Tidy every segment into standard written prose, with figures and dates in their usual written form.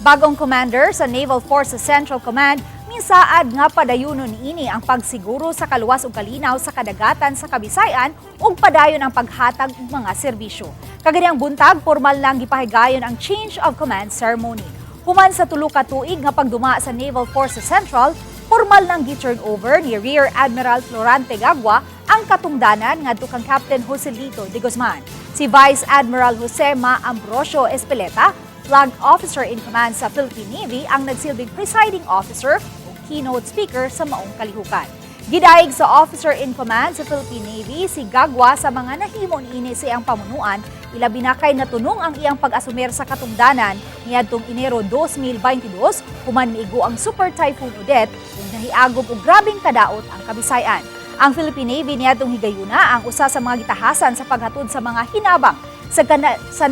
Bag-ong commander sa Naval Forces Central Command, misaad nga padayunon niini ang pagsiguro sa kaluwas ug kalinaw sa kadagatan sa Kabisay-an ug padayon ang paghatag og mga serbisyo. Kaganihang buntag, pormal lang gipahigayun ang change of command ceremony. Human sa tulo ka tuig nga pagduma sa Naval Forces Central, pormal nang gi-turnover ni Rear Admiral Florante Gagua ang katungdanan ngadto kang Captain Joselito de Guzman. Si Vice Admiral Jose Ma Ambrosio Espeleta, Flag Officer in Command sa Philippine Navy, ang nagsilbing presiding officer o keynote speaker sa maong kalihukan. Gidaig sa Officer in Command sa Philippine Navy, si Gagua sa mga nahimo niini sa iyang pamunuan, ilabi na kay natunong ang iyang pag-asumer sa katungdanan niadtong Enero 2022, human miigo ang Super Typhoon Odette ug nahiagom og grabeng kadaot ang Kabisay-an. Ang Philippine Navy niadtong higayuna ang usa sa mga gitahasan sa paghatod sa mga hinabang sa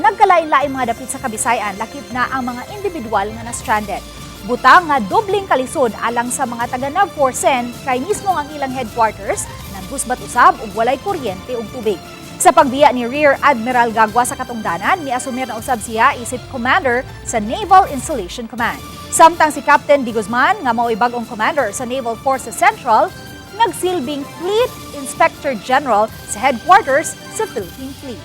nagkalain-laing mga dapit sa Kabisay-an, lakip na ang mga individual nga na-stranded. Butang nga dobling kalisod alang sa mga taga Naval Forces kay mismo ang ilang headquarters nang gusbat usab ug walay kuryente ug tubig. Sa pagbiya ni Rear Admiral Gagua sa katungdanan, miasumir na usab siya isip commander sa Naval Installation Command. Samtang si Captain de Guzman nga mao'y bag-ong commander sa Naval Forces Central, nagsilbing Fleet Inspector General sa headquarters sa Philippine Fleet.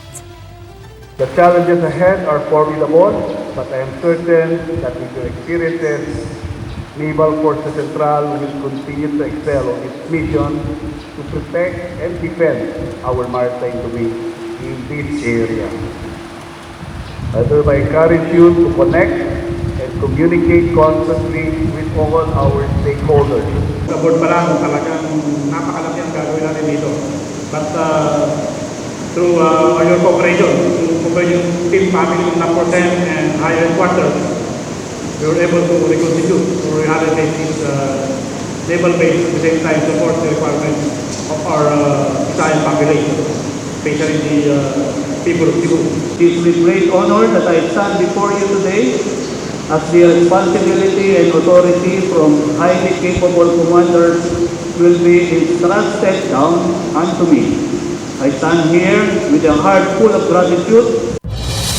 The challenges ahead are formidable, but I am certain that with your experiences, Naval Forces Central will continue to excel on its mission to protect and defend our maritime domain in this area. I thereby encourage you to connect and communicate constantly with all our stakeholders. Sa board pa lang, talagang napakalaki ang gagawin natin dito. But through your cooperation, yung team family of Naval Forces and higher headquarters, we were able to reconstitute or reallocate this naval base at the same time support the requirements of our Italian population, especially the people of Cebu. It is with great honor that I stand before you today as the responsibility and authority from highly capable commanders will be entrusted down unto me. I stand here with a heart full of gratitude